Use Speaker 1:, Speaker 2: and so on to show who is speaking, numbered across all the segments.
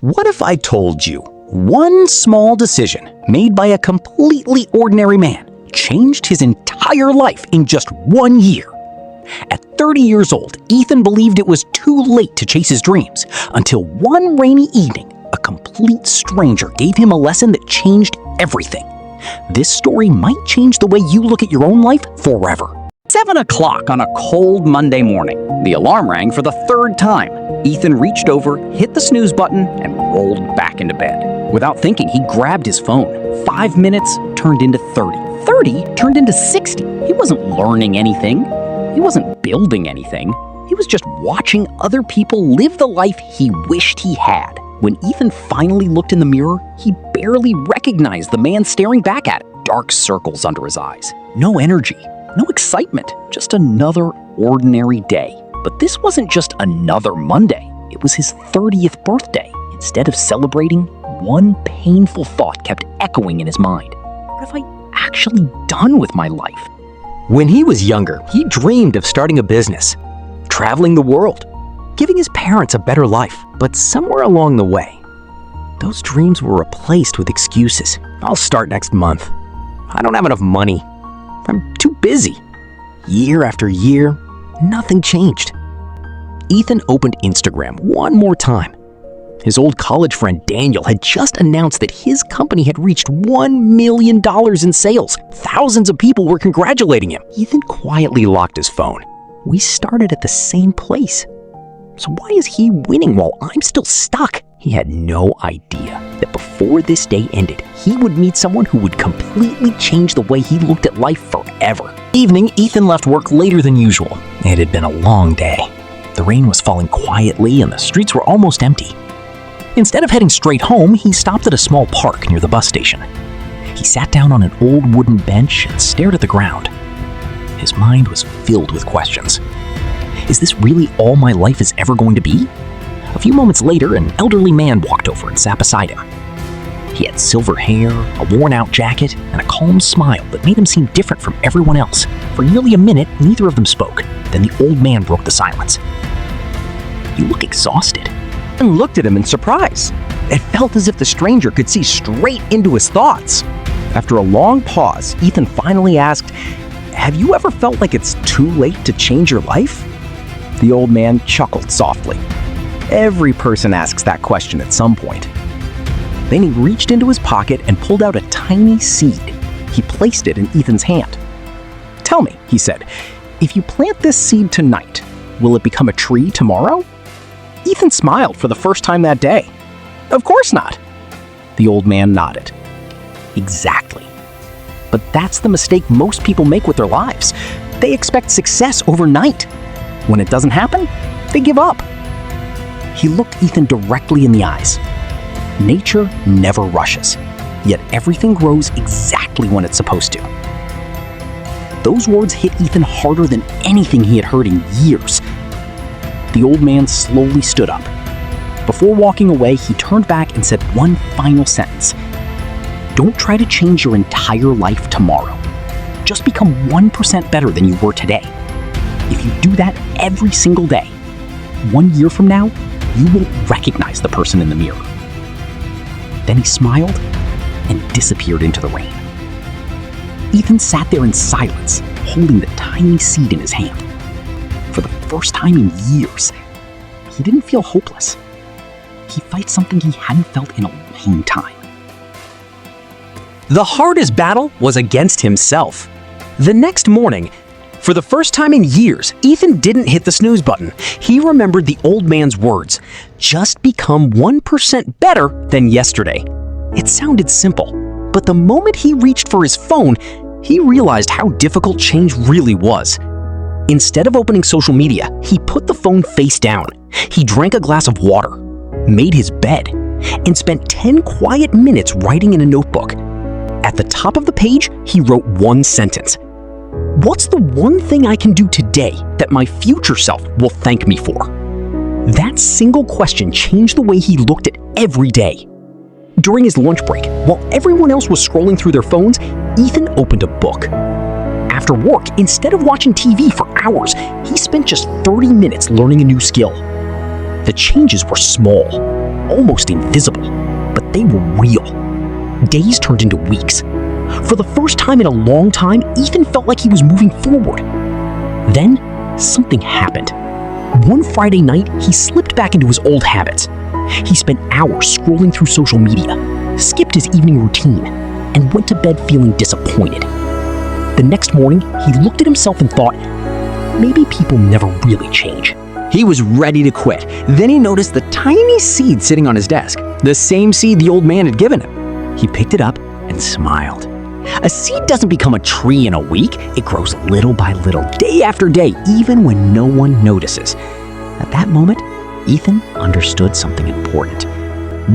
Speaker 1: What if I told you one small decision made by a completely ordinary man changed his entire life in just 1 year? At 30 years old, Ethan believed it was too late to chase his dreams until one rainy evening, a complete stranger gave him a lesson that changed everything. This story might change the way you look at your own life forever. 7 o'clock on a cold Monday morning. The alarm rang for the third time. Ethan reached over, hit the snooze button, and rolled back into bed. Without thinking, he grabbed his phone. 5 minutes turned into 30. 30 turned into 60. He wasn't learning anything. He wasn't building anything. He was just watching other people live the life he wished he had. When Ethan finally looked in the mirror, he barely recognized the man staring back at him. Dark circles under his eyes. No energy. No excitement, just another ordinary day. But this wasn't just another Monday. It was his 30th birthday. Instead of celebrating, one painful thought kept echoing in his mind. What have I actually done with my life? When he was younger, he dreamed of starting a business, traveling the world, giving his parents a better life. But somewhere along the way, those dreams were replaced with excuses. I'll start next month. I don't have enough money. I'm too busy. Year after year, nothing changed. Ethan opened Instagram one more time. His old college friend Daniel had just announced that his company had reached $1 million in sales. Thousands of people were congratulating him. Ethan quietly locked his phone. We started at the same place. So why is he winning while I'm still stuck? He had no idea that before this day ended, he would meet someone who would completely change the way he looked at life forever. Evening, Ethan left work later than usual. It had been a long day. The rain was falling quietly and the streets were almost empty. Instead of heading straight home, he stopped at a small park near the bus station. He sat down on an old wooden bench and stared at the ground. His mind was filled with questions. Is this really all my life is ever going to be? A few moments later, an elderly man walked over and sat beside him. He had silver hair, a worn-out jacket, and a calm smile that made him seem different from everyone else. For nearly a minute, neither of them spoke. Then the old man broke the silence. "You look exhausted." And looked at him in surprise. It felt as if the stranger could see straight into his thoughts. After a long pause, Ethan finally asked, "Have you ever felt like it's too late to change your life?" The old man chuckled softly. Every person asks that question at some point. Then he reached into his pocket and pulled out a tiny seed. He placed it in Ethan's hand. "Tell me," he said, "if you plant this seed tonight, will it become a tree tomorrow?" Ethan smiled for the first time that day. "Of course not." The old man nodded. "Exactly. But that's the mistake most people make with their lives. They expect success overnight. When it doesn't happen, they give up." He looked Ethan directly in the eyes. Nature never rushes, yet everything grows exactly when it's supposed to. Those words hit Ethan harder than anything he had heard in years. The old man slowly stood up. Before walking away, he turned back and said one final sentence. "Don't try to change your entire life tomorrow. Just become 1% better than you were today. If you do that every single day, 1 year from now, you won't recognize the person in the mirror." Then he smiled and disappeared into the rain. Ethan sat there in silence, holding the tiny seed in his hand. For the first time in years, he didn't feel hopeless. He felt something he hadn't felt in a long time. The hardest battle was against himself. The next morning, for the first time in years, Ethan didn't hit the snooze button. He remembered the old man's words, "Just become 1% better than yesterday." It sounded simple, but the moment he reached for his phone, he realized how difficult change really was. Instead of opening social media, he put the phone face down. He drank a glass of water, made his bed, and spent 10 quiet minutes writing in a notebook. At the top of the page, he wrote one sentence. "What's the one thing I can do today that my future self will thank me for?" That single question changed the way he looked at every day. During his lunch break, while everyone else was scrolling through their phones, Ethan opened a book. After work, instead of watching TV for hours, he spent just 30 minutes learning a new skill. The changes were small,
Speaker 2: almost invisible, but they were real. Days turned into weeks. For the first time in a long time, Ethan felt like he was moving forward. Then, something happened. One Friday night, he slipped back into his old habits. He spent hours scrolling through social media, skipped his evening routine, and went to bed feeling disappointed. The next morning, he looked at himself and thought, maybe people never really change.
Speaker 1: He was ready to quit. Then he noticed the tiny seed sitting on his desk, the same seed the old man had given him. He picked it up and smiled. A seed doesn't become a tree in a week. It grows little by little, day after day, even when no one notices. At that moment, Ethan understood something important.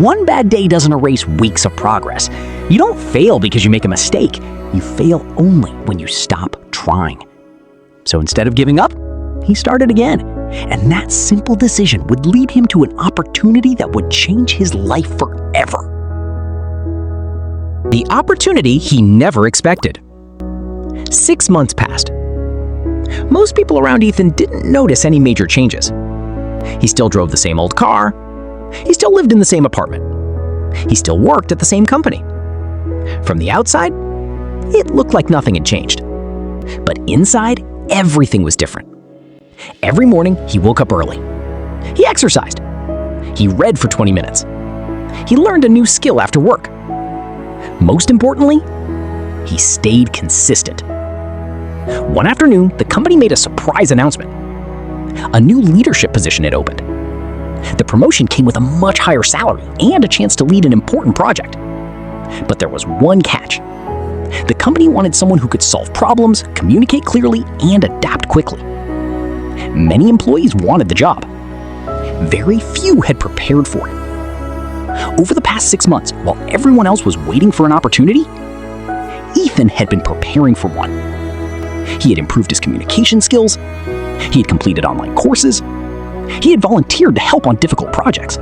Speaker 1: One bad day doesn't erase weeks of progress. You don't fail because you make a mistake. You fail only when you stop trying. So instead of giving up, he started again. And that simple decision would lead him to an opportunity that would change his life forever. The opportunity he never expected. 6 months passed. Most people around Ethan didn't notice any major changes. He still drove the same old car. He still lived in the same apartment. He still worked at the same company. From the outside, it looked like nothing had changed. But inside, everything was different. Every morning, he woke up early. He exercised. He read for 20 minutes. He learned a new skill after work. Most importantly, he stayed consistent. One afternoon, the company made a surprise announcement. A new leadership position had opened. The promotion came with a much higher salary and a chance to lead an important project. But there was one catch. The company wanted someone who could solve problems, communicate clearly, and adapt quickly. Many employees wanted the job. Very few had prepared for it. Over the past 6 months, while everyone else was waiting for an opportunity, Ethan had been preparing for one. He had improved his communication skills. He had completed online courses. He had volunteered to help on difficult projects.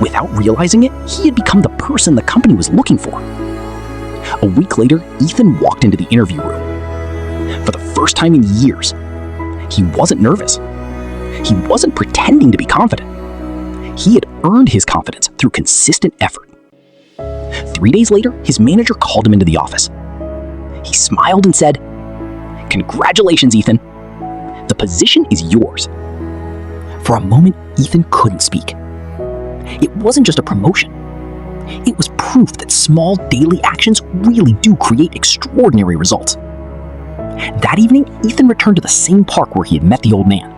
Speaker 1: Without realizing it, he had become the person the company was looking for. A week later, Ethan walked into the interview room. For the first time in years, he wasn't nervous. He wasn't pretending to be confident. He had earned his confidence through consistent effort. 3 days later, his manager called him into the office. He smiled and said, "Congratulations, Ethan. The position is yours." For a moment, Ethan couldn't speak. It wasn't just a promotion. It was proof that small daily actions really do create extraordinary results. That evening, Ethan returned to the same park where he had met the old man.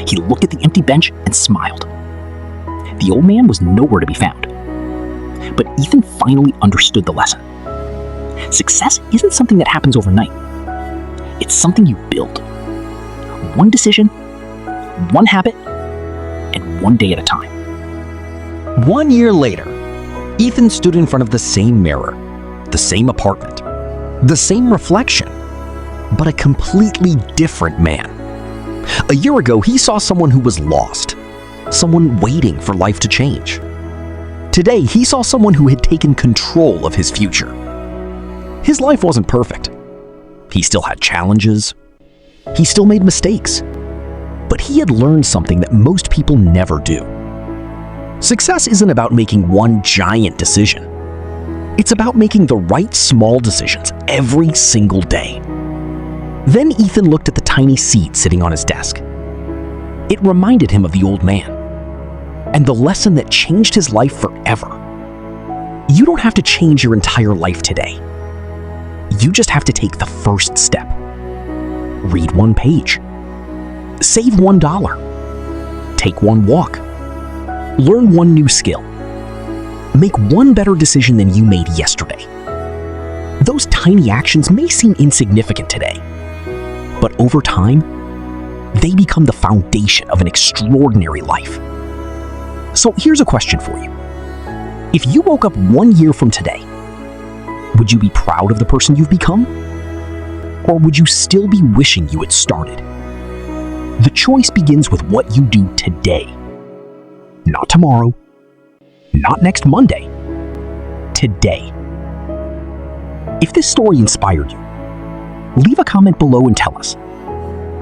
Speaker 1: He looked at the empty bench and smiled. The old man was nowhere to be found. But Ethan finally understood the lesson. Success isn't something that happens overnight. It's something you build. One decision, one habit, and one day at a time.
Speaker 3: 1 year later, Ethan stood in front of the same mirror, the same apartment, the same reflection, but a completely different man. A year ago, he saw someone who was lost, someone waiting for life to change. Today, he saw someone who had taken control of his future. His life wasn't perfect. He still had challenges. He still made mistakes. But he had learned something that most people never do. Success isn't about making one giant decision. It's about making the right small decisions every single day. Then Ethan looked at the tiny seed sitting on his desk. It reminded him of the old man, and the lesson that changed his life forever. You don't have to change your entire life today. You just have to take the first step. Read one page. Save $1. Take one walk. Learn one new skill. Make one better decision than you made yesterday. Those tiny actions may seem insignificant today, but over time, they become the foundation of an extraordinary life. So here's a question for you. If you woke up 1 year from today, would you be proud of the person you've become? Or would you still be wishing you had started? The choice begins with what you do today. Not tomorrow, not next Monday, today. If this story inspired you, leave a comment below and tell us,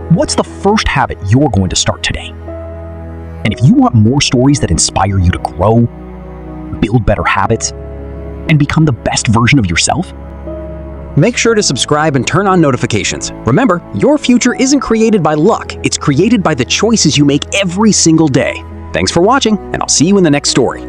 Speaker 3: what's the first habit you're going to start today?
Speaker 2: And if you want more stories that inspire you to grow, build better habits, and become the best version of yourself,
Speaker 1: Make sure to subscribe and turn on notifications. Remember, your future isn't created by luck, it's created by the choices you make every single day. Thanks for watching, and I'll see you in the next story.